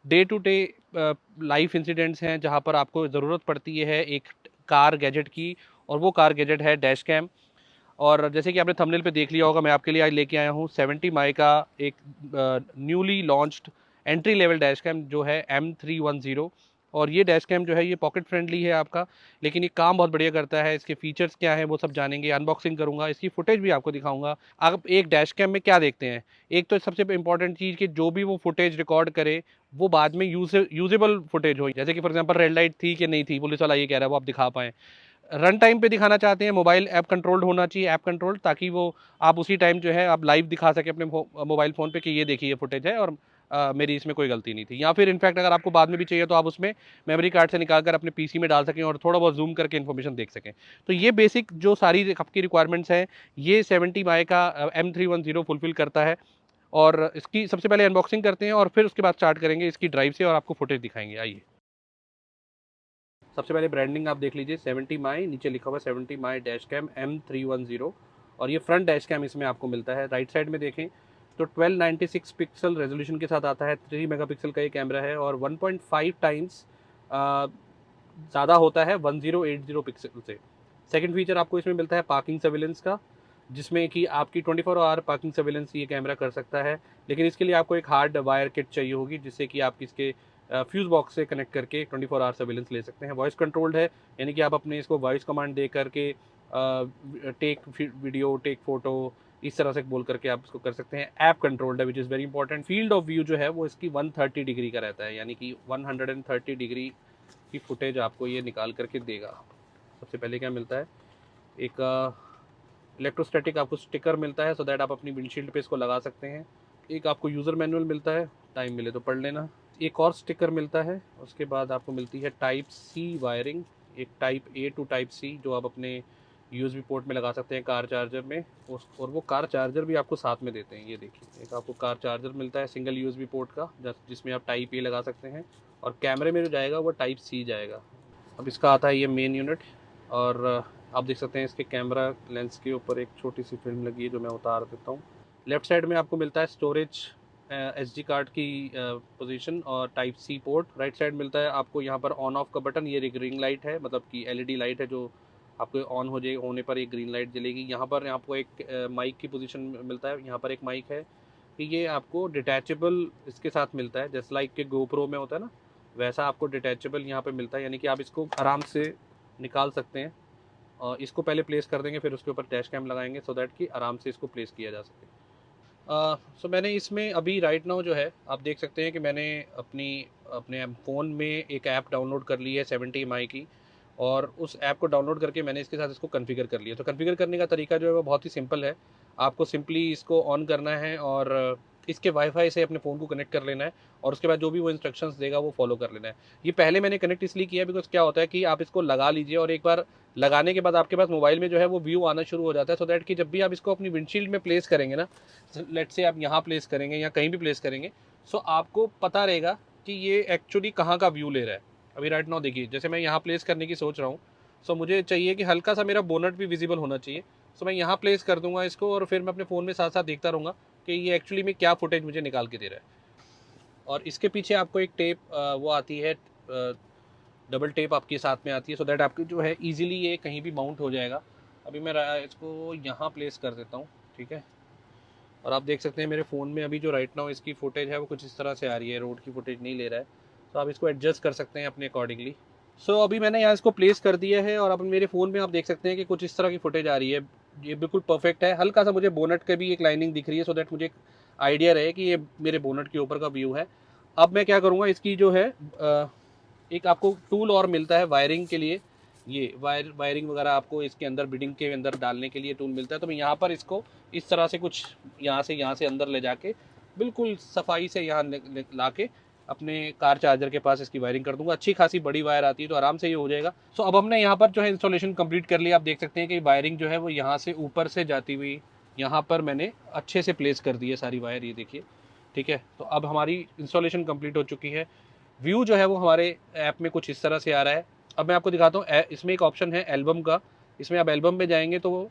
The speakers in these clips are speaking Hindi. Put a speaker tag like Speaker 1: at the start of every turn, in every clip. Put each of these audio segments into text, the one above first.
Speaker 1: Day to day life incidents हैं जहाँ पर आपको ज़रूरत पड़ती है एक कार गैजेट की, और वो कार गैजेट है डैश कैम। और जैसे कि आपने थंबनेल पे देख लिया होगा, मैं आपके लिए आज लेके आया हूँ 70 माई का एक newly launched entry level dash cam जो है M310। और ये डैश कैम जो है ये पॉकेट फ्रेंडली है आपका, लेकिन ये काम बहुत बढ़िया करता है। इसके फीचर्स क्या हैं वो सब जानेंगे, अनबॉक्सिंग करूंगा, इसकी फुटेज भी आपको दिखाऊंगा। आप एक डैश कैम में क्या देखते हैं, एक तो सबसे इंपॉर्टेंट चीज़ कि जो भी वो फुटेज रिकॉर्ड करे वो बाद में यूजेबल फुटेज हो। जैसे कि फॉर एग्जांपल रेड लाइट थी कि नहीं थी, पुलिस वाला ये कह रहा है, वो आप दिखा पाएँ। रन टाइम पे दिखाना चाहते हैं, मोबाइल ऐप कंट्रोल्ड होना चाहिए, ऐप कंट्रोल, ताकि वो आप उसी टाइम जो है आप लाइव दिखा सके अपने मोबाइल फ़ोन पे कि ये देखिए ये फुटेज है और मेरी इसमें कोई गलती नहीं थी। या फिर इनफैक्ट अगर आपको बाद में भी चाहिए तो आप उसमें मेमोरी कार्ड से निकाल कर अपने पीसी में डाल सकें और थोड़ा बहुत जूम करके इन्फॉर्मेशन देख सकें। तो ये बेसिक जो सारी आपकी रिक्वायरमेंट्स हैं ये 70 माई का M310 फुलफिल करता है। और इसकी सबसे पहले अनबॉक्सिंग करते हैं और फिर उसके बाद स्टार्ट करेंगे इसकी ड्राइव से और आपको फुटेज दिखाएंगे। आइए, सबसे पहले ब्रांडिंग आप देख लीजिए, 70 माई, नीचे लिखा हुआ 70 माई डैश कैम M310। और ये फ्रंट डैश कैम इसमें आपको मिलता है। राइट साइड में देखें तो 1296 पिक्सल रेजोल्यूशन के साथ आता है, 3 मेगापिक्सल का ये कैमरा है और 1.5 टाइम्स ज़्यादा होता है 1080 पिक्सल से। सेकंड फीचर आपको इसमें मिलता है पार्किंग सर्विलेंस का, जिसमें कि आपकी 24 आवर पार्किंग सर्विलेंस ये कैमरा कर सकता है। लेकिन इसके लिए आपको एक हार्ड वायर किट चाहिए होगी, जिससे कि आप इसके फ्यूज़ बॉक्स से कनेक्ट करके 24 आवर सर्विलेंस ले सकते हैं। वॉइस कंट्रोल्ड है, यानी कि आप अपने इसको वॉइस कमांड दे करके टेक वीडियो, टेक फोटो, इस तरह से बोल करके आप इसको कर सकते हैं। ऐप कंट्रोल्ड है, which is very important. Field of view जो है वो इसकी 130 डिग्री का रहता है, यानी कि 130 डिग्री की फुटेज आपको ये निकाल करके देगा। सबसे पहले क्या मिलता है, एक इलेक्ट्रोस्टैटिक आपको स्टिकर मिलता है, सो दैट आप अपनी विंडशील्ड पे इसको लगा सकते हैं। एक आपको यूज़र मैनुअल मिलता है, टाइम मिले तो पढ़ लेना। एक और स्टिकर मिलता है, उसके बाद आपको मिलती है टाइप सी वायरिंग, एक type A to type C जो आप अपने USB पोर्ट में लगा सकते हैं कार चार्जर में। और वो कार चार्जर भी आपको साथ में देते हैं। ये देखिए, एक आपको कार चार्जर मिलता है सिंगल USB पोर्ट का, जिसमें आप टाइप A लगा सकते हैं, और कैमरे में जो जाएगा वो टाइप C जाएगा। अब इसका आता है ये मेन यूनिट, और आप देख सकते हैं इसके कैमरा लेंस के ऊपर एक छोटी सी फिल्म लगी है जो मैं उतार देता हूँ। लेफ्ट साइड में आपको मिलता है स्टोरेज SD कार्ड की पोजीशन और type C port. Right side मिलता है आपको यहाँ पर ऑन ऑफ का बटन, ये एक रिंग लाइट है, मतलब कि LED लाइट है जो आपको ऑन हो जाए, होने पर एक ग्रीन लाइट जलेगी। यहाँ पर आपको एक माइक की पोजीशन मिलता है, यहाँ पर एक माइक है कि ये आपको डिटैचेबल इसके साथ मिलता है, जैसे लाइक के GoPro में होता है ना, वैसा आपको डिटैचेबल यहाँ पे मिलता है, यानी कि आप इसको आराम से निकाल सकते हैं। और इसको पहले प्लेस कर देंगे, फिर उसके ऊपर डैश कैम लगाएंगे, सो दैट कि आराम से इसको प्लेस किया जा सके। सो मैंने इसमें अभी राइट नाउ जो है आप देख सकते हैं कि मैंने अपने फ़ोन में एक ऐप डाउनलोड कर ली है 70 MI की, और उस ऐप को डाउनलोड करके मैंने इसके साथ इसको कॉन्फ़िगर कर लिया। तो कॉन्फ़िगर करने का तरीका जो है वो बहुत ही सिंपल है। आपको सिंपली इसको ऑन करना है और इसके वाईफ़ाई से अपने फ़ोन को कनेक्ट कर लेना है, और उसके बाद जो भी वो इंस्ट्रक्शंस देगा वो फॉलो कर लेना है। ये पहले मैंने कनेक्ट इसलिए किया बिकॉज़ क्या होता है कि आप इसको लगा लीजिए और एक बार लगाने के बाद आपके पास मोबाइल में जो है वो व्यू आना शुरू हो जाता है, सो दैट कि जब भी आप इसको अपनी विंडशील्ड में प्लेस करेंगे ना, लेट्स से आप यहाँ प्लेस करेंगे या कहीं भी प्लेस करेंगे, सो आपको पता रहेगा कि ये एक्चुअली कहाँ का व्यू ले रहा है। अभी राइट नाउ देखिए, जैसे मैं यहाँ प्लेस करने की सोच रहा हूँ, सो मुझे चाहिए कि हल्का सा मेरा बोनट भी विजिबल होना चाहिए। सो मैं यहाँ प्लेस कर दूंगा इसको, और फिर मैं अपने फ़ोन में साथ साथ देखता रहूँगा कि ये एक्चुअली में क्या फुटेज मुझे निकाल के दे रहा है। और इसके पीछे आपको एक टेप वो आती है, डबल टेप आपके साथ में आती है, सो दैट आपकी जो है ईजिली ये कहीं भी माउंट हो जाएगा। अभी मैं इसको यहाँ प्लेस कर देता हूँ, ठीक है। और आप देख सकते हैं मेरे फ़ोन में अभी जो राइट नाउ इसकी फुटेज है वो कुछ इस तरह से आ रही है, रोड की फुटेज नहीं ले रहा है। तो आप इसको एडजस्ट कर सकते हैं अपने अकॉर्डिंगली। सो अभी मैंने यहाँ इसको प्लेस कर दिया है, और अब मेरे फ़ोन में आप देख सकते हैं कि कुछ इस तरह की फुटेज आ रही है। ये बिल्कुल परफेक्ट है। हल्का सा मुझे बोनट के भी एक लाइनिंग दिख रही है, सो दैट मुझे एक आइडिया रहे कि ये मेरे बोनट के ऊपर का व्यू है। अब मैं क्या करूँगा, इसकी जो है एक आपको टूल और मिलता है वायरिंग के लिए। ये वायरिंग वगैरह आपको इसके अंदर बिडिंग के अंदर डालने के लिए टूल मिलता है। तो मैं यहाँ पर इसको इस तरह से कुछ यहाँ से अंदर ले जाके बिल्कुल सफाई से यहाँ ला के अपने कार चार्जर के पास इसकी वायरिंग कर दूंगा। अच्छी खासी बड़ी वायर आती है तो आराम से ये हो जाएगा। सो अब हमने यहाँ पर जो है इंस्टॉलेशन कंप्लीट कर लिया। आप देख सकते हैं कि वायरिंग जो है वो यहाँ से ऊपर से जाती हुई यहाँ पर मैंने अच्छे से प्लेस कर दी है सारी वायर, ये देखिए, ठीक है। तो अब हमारी इंस्टॉलेशन कंप्लीट हो चुकी है। व्यू जो है वो हमारे ऐप में कुछ इस तरह से आ रहा है। अब मैं आपको दिखाता हूँ, इसमें एक ऑप्शन है एल्बम का। इसमें आप एल्बम में जाएंगे तो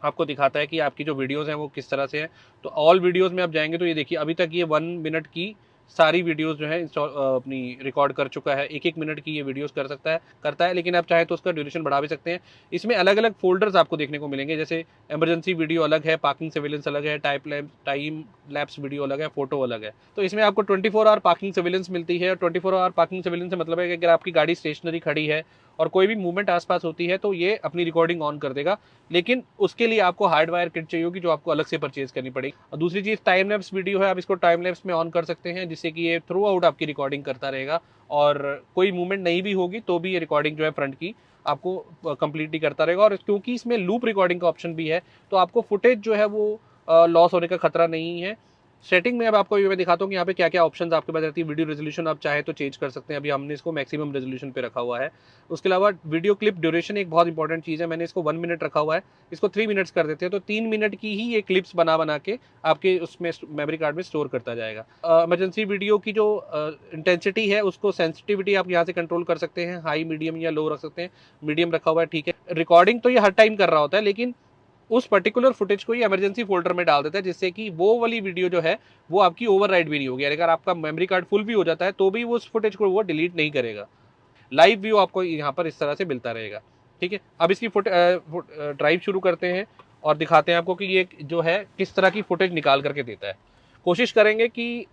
Speaker 1: आपको दिखाता है कि आपकी जो वीडियोस हैं वो किस तरह से हैं। तो ऑल वीडियोस में आप जाएंगे तो ये देखिए, अभी तक ये 1 मिनट की सारी वीडियोस जो है इंस्टॉल अपनी रिकॉर्ड कर चुका है। 1-1 मिनट की ये वीडियोस करता है, लेकिन आप चाहे तो उसका ड्यूरेशन बढ़ा भी सकते हैं। इसमें अलग-अलग फ़ोल्डर्स आपको देखने को मिलेंगे, जैसे इमरजेंसी वीडियो अलग है, पार्किंग सर्विलेंस अलग है, टाइम लैप्स वीडियो अलग है, फ़ोटो अलग है। तो इसमें आपको 24 आवर पार्किंग सर्विलेंस मिलती है, और 24 आवर पार्किंग सर्विलेंस से मतलब है कि अगर आपकी गाड़ी स्टेशनरी खड़ी है और कोई भी मूवमेंट आसपास होती है तो ये अपनी रिकॉर्डिंग ऑन कर देगा। लेकिन उसके लिए आपको हार्डवायर किट चाहिए होगी, जो आपको अलग से परचेज करनी पड़ेगी। और दूसरी चीज़ टाइम लैप्स वीडियो है, आप इसको टाइम लैप्स में ऑन कर सकते हैं, जिससे कि ये थ्रू आउट आपकी रिकॉर्डिंग करता रहेगा, और कोई मूवमेंट नहीं भी होगी तो भी ये रिकॉर्डिंग जो है फ्रंट की आपको कंप्लीटली करता रहेगा। और क्योंकि इसमें लूप रिकॉर्डिंग का ऑप्शन भी है, तो आपको फुटेज जो है वो लॉस होने का खतरा नहीं है। सेटिंग में अब आपको ये मैं दिखाता हूँ कि यहाँ पे क्या क्या ऑप्शंस आपके पास रहती है। वीडियो रेजोल्यूशन आप चाहे तो चेंज कर सकते हैं, अभी हमने इसको मैक्सिमम रेजोल्यूशन पे रखा हुआ है। उसके अलावा वीडियो क्लिप ड्यूरेशन एक बहुत इंपॉर्टेंट चीज़ है, मैंने इसको 1 मिनट रखा हुआ है, इसको 3 मिनट्स कर देते हैं तो 3 मिनट की ही ये क्लिप्स बना के आपके उसमें मेमोरी कार्ड में स्टोर करता जाएगा। इमरजेंसी वीडियो की जो इंटेंसिटी है, उसको सेंसिटिविटी आप यहाँ से कंट्रोल कर सकते हैं, हाई मीडियम या लो रख सकते हैं। मीडियम रखा हुआ है, ठीक है। रिकॉर्डिंग तो ये हर टाइम कर रहा होता है, लेकिन उस पर्टिकुलर फुटेज को ये इमरजेंसी फोल्डर में डाल देता है, जिससे कि वो वाली वीडियो जो है वो आपकी ओवरराइट भी नहीं होगी। अगर आपका मेमोरी कार्ड फुल भी हो जाता है तो भी वो उस फुटेज को वो डिलीट नहीं करेगा। लाइव व्यू आपको यहाँ पर इस तरह से मिलता रहेगा, ठीक है। अब इसकी ड्राइव शुरू करते हैं और दिखाते हैं आपको कि ये जो है किस तरह की फुटेज निकाल करके देता है। कोशिश करेंगे कि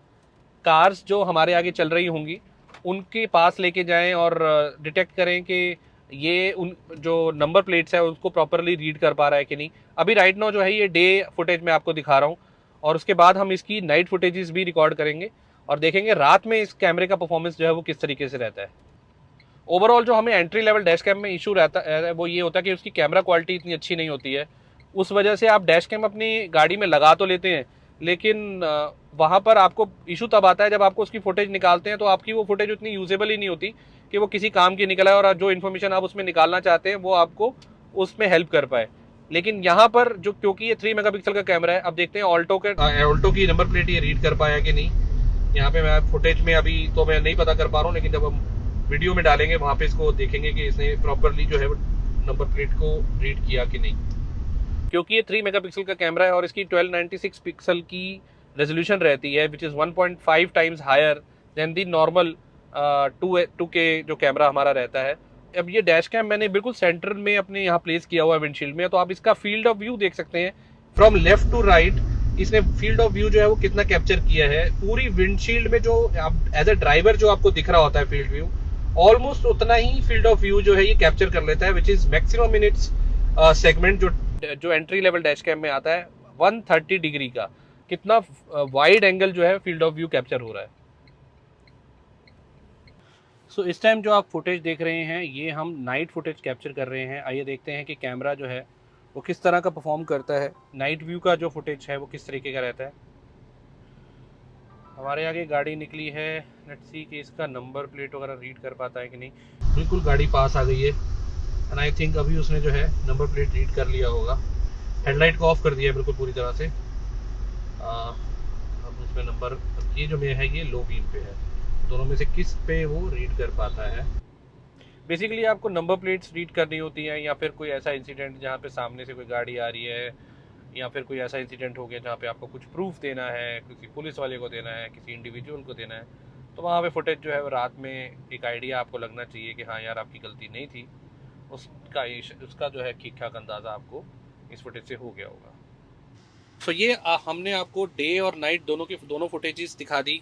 Speaker 1: कार्स जो हमारे आगे चल रही होंगी उनके पास लेके जाएं और डिटेक्ट करें कि ये उन जो नंबर प्लेट्स है उसको प्रॉपरली रीड कर पा रहा है कि नहीं। अभी राइट नाउ जो है ये डे फुटेज मैं आपको दिखा रहा हूँ, और उसके बाद हम इसकी नाइट फुटेजेस भी रिकॉर्ड करेंगे और देखेंगे रात में इस कैमरे का परफॉर्मेंस जो है वो किस तरीके से रहता है। ओवरऑल जो हमें एंट्री लेवल डैश कैम में इशू रहता है वो ये होता है कि उसकी कैमरा क्वालिटी इतनी अच्छी नहीं होती है। उस वजह से आप डैश कैम अपनी गाड़ी में लगा तो लेते हैं, लेकिन वहाँ पर आपको इशू तब आता है जब आपको उसकी फुटेज निकालते हैं तो आपकी वो फुटेज उतनी यूजेबल ही नहीं होती कि वो किसी काम की निकला है और जो इन्फॉर्मेशन आप उसमें निकालना चाहते हैं वो आपको उसमें हेल्प कर पाए। लेकिन यहाँ पर जो क्योंकि ये 3 मेगापिक्सल का कैमरा है, अब देखते हैं ऑल्टो की नंबर प्लेट ये रीड कर पाया कि नहीं। यहाँ पे मैं फुटेज में अभी तो मैं नहीं पता कर पा रहा हूँ, लेकिन जब हम वीडियो में डालेंगे वहाँ पे इसको देखेंगे कि इसने प्रॉपरली जो है नंबर प्लेट को रीड किया कि नहीं। क्योंकि ये 3 मेगापिक्सल का कैमरा है और इसकी 1296 पिक्सल की रेजोल्यूशन रहती है, which is 1.5 times higher than the normal 2K जो कैमरा हमारा रहता है। अब ये डैश कैम मैंने बिल्कुल सेंटर में अपने यहाँ प्लेस किया हुआ है विंडशील्ड में, तो आप इसका फील्ड ऑफ व्यू देख सकते हैं फ्रॉम लेफ्ट टू राइट। इसने फील्ड ऑफ व्यू जो है वो कितना कैप्चर किया है पूरी विंडशील्ड में। जो एज अ ड्राइवर जो आपको दिख रहा होता है फील्ड व्यू, ऑलमोस्ट उतना ही फील्ड ऑफ व्यू जो है ये कैप्चर कर लेता है, which is maximum in its segment. जो एंट्री लेवल डैश कैम में आता है 130 डिग्री का, कितना वाइड एंगल जो है फील्ड ऑफ व्यू कैप्चर हो रहा है। सो इस टाइम जो आप फुटेज देख रहे हैं ये हम नाइट फुटेज कैप्चर कर रहे हैं। आइए देखते हैं कि कैमरा जो है वो किस तरह का परफॉर्म करता है, नाइट व्यू का जो फुटेज है वो किस तरीके का रहता है। हमारे आगे गाड़ी निकली है, लेट्स सी कि इसका नंबर प्लेट वगैरह रीड कर पाता है कि नहीं। बिल्कुल गाड़ी पास आ गई है एंड आई थिंक अभी उसने जो है नंबर प्लेट रीड कर लिया होगा। हेडलाइट को ऑफ कर दिया है बिल्कुल पूरी तरह से। अब उसमें नंबर, ये जो है ये लो बीम पे है, दोनों में से किस पे वो रीड कर पाता है। बेसिकली आपको नंबर प्लेट्स रीड करनी होती हैं, या फिर कोई ऐसा इंसिडेंट जहाँ पे सामने से कोई गाड़ी आ रही है, या फिर कोई ऐसा इंसिडेंट हो गया जहाँ पे आपको कुछ प्रूफ देना है, किसी पुलिस वाले को देना है, किसी इंडिविजुअल को देना है, तो वहाँ पे फुटेज जो है वो रात में एक आइडिया आपको लगना चाहिए कि हाँ यार आपकी गलती नहीं थी, उसका जो है ठीक ठाक अंदाज़ा आपको इस फुटेज से हो गया होगा। तो ये हमने आपको डे और नाइट दोनों फुटेजेस दिखा दी।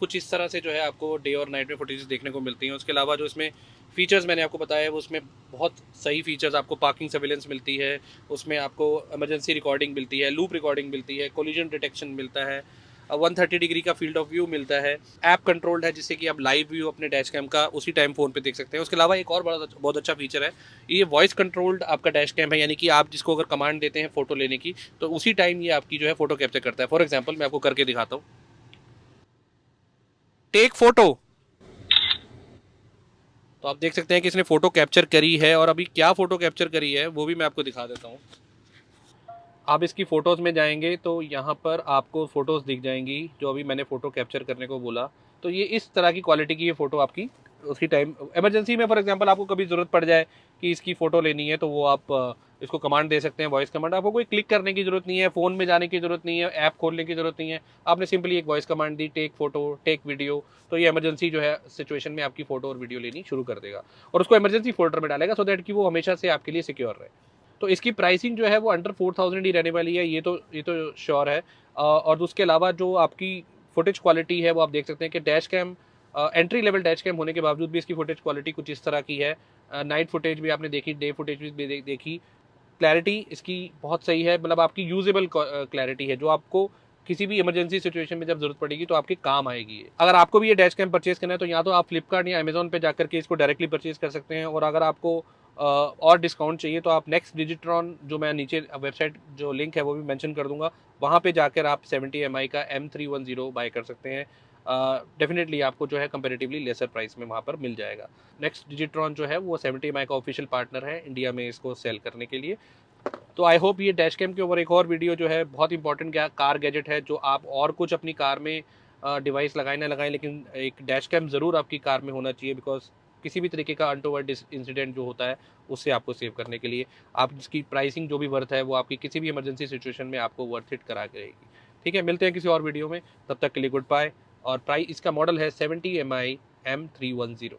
Speaker 1: कुछ इस तरह से जो है आपको डे और नाइट में फुटेजेस देखने को मिलती हैं। उसके अलावा जो इसमें फीचर्स मैंने आपको बताया वो उसमें बहुत सही फीचर्स, आपको पार्किंग सर्विलेंस मिलती है, उसमें आपको इमरजेंसी रिकॉर्डिंग मिलती है, लूप रिकॉर्डिंग मिलती है, कोलिजन डिटेक्शन मिलता है, 130 डिग्री का फील्ड ऑफ व्यू मिलता है, ऐप कंट्रोल्ड है जिससे कि आप लाइव व्यू अपने डैश कैम का उसी टाइम फ़ोन पे देख सकते हैं। उसके अलावा एक और बहुत अच्छा फीचर है, ये वॉइस कंट्रोल्ड आपका डैश कैम है, यानी कि आप जिसको अगर कमांड देते हैं फ़ोटो लेने की तो उसी टाइम ये आपकी जो है फ़ोटो कैप्चर करता है। फॉर एग्जाम्पल मैं आपको करके दिखाता हूँ, टेक फोटो, तो आप देख सकते हैं कि इसने फ़ोटो कैप्चर करी है। और अभी क्या फ़ोटो कैप्चर करी है वो भी मैं आपको दिखा देता हूँ। आप इसकी फ़ोटोज़ में जाएंगे तो यहाँ पर आपको फ़ोटोज़ दिख जाएंगी जो अभी मैंने फ़ोटो कैप्चर करने को बोला। तो ये इस तरह की क्वालिटी की ये फ़ोटो आपकी उसी टाइम इमरजेंसी में फॉर एग्जांपल आपको कभी ज़रूरत पड़ जाए कि इसकी फ़ोटो लेनी है, तो वो आप इसको कमांड दे सकते हैं, वॉइस कमांड। आपको कोई क्लिक करने की ज़रूरत नहीं है, फ़ोन में जाने की ज़रूरत नहीं है, ऐप खोलने की ज़रूरत नहीं है। आपने सिंपली एक वॉइस कमांड दी, टेक फ़ोटो, टेक वीडियो, तो ये इमरजेंसी जो है सिचुएशन में आपकी फ़ोटो और वीडियो लेनी शुरू कर देगा और उसको इमरजेंसी फ़ोल्डर में डालेगा, सो दैट कि वो हमेशा से आपके लिए सिक्योर रहे। तो इसकी प्राइसिंग जो है वो अंडर 4000 ही रहने वाली है, ये तो श्योर है। और उसके अलावा जो आपकी फुटेज क्वालिटी है वो आप देख सकते हैं कि dash cam entry level dash cam होने के बावजूद भी इसकी फुटेज क्वालिटी कुछ इस तरह की है। नाइट फुटेज भी आपने देखी, डे फुटेज भी देखी। क्लैरिटी इसकी बहुत सही है, मतलब आपकी यूजेबल क्लैरिटी है, जो आपको किसी भी इमरजेंसी सिचुएशन में जब जरूरत पड़ेगी तो आपके काम आएगी ये। अगर आपको भी ये डैश कैम परचेज करना है तो या तो आप फ्लिपकार्ट या अमेजोन पे जाकर के इसको डायरेक्टली परचेज कर सकते हैं, और अगर आपको और डिस्काउंट चाहिए तो आप नेक्स्ट डिजिट्रॉन, जो मैं नीचे वेबसाइट जो लिंक है वो भी मेंशन कर दूंगा, वहाँ पे जाकर आप 70 mi का M310 बाय कर सकते हैं। डेफिनेटली आपको जो है कंपेरेटिवली लेसर प्राइस में वहाँ पर मिल जाएगा। नेक्स्ट डिजिट्रॉन जो है वो 70 mi का ऑफिशियल पार्टनर है इंडिया में इसको सेल करने के लिए। तो आई होप ये डैश कैम के ऊपर एक और वीडियो जो है बहुत इंपॉर्टेंट कार गैजेट है, जो आप और कुछ अपनी कार में डिवाइस लगाएं ना लगाएं, लेकिन एक डैश कैम ज़रूर आपकी कार में होना चाहिए, बिकॉज किसी भी तरीके का अनटोवर्ड इंसिडेंट जो होता है उससे आपको सेव करने के लिए आप इसकी प्राइसिंग जो भी वर्थ है वो आपकी किसी भी इमरजेंसी सिचुएशन में आपको वर्थ इट करा के रहेगी। ठीक है, मिलते हैं किसी और वीडियो में, तब तक के लिए गुड बाय। और प्राइस इसका मॉडल है 70 mi M310।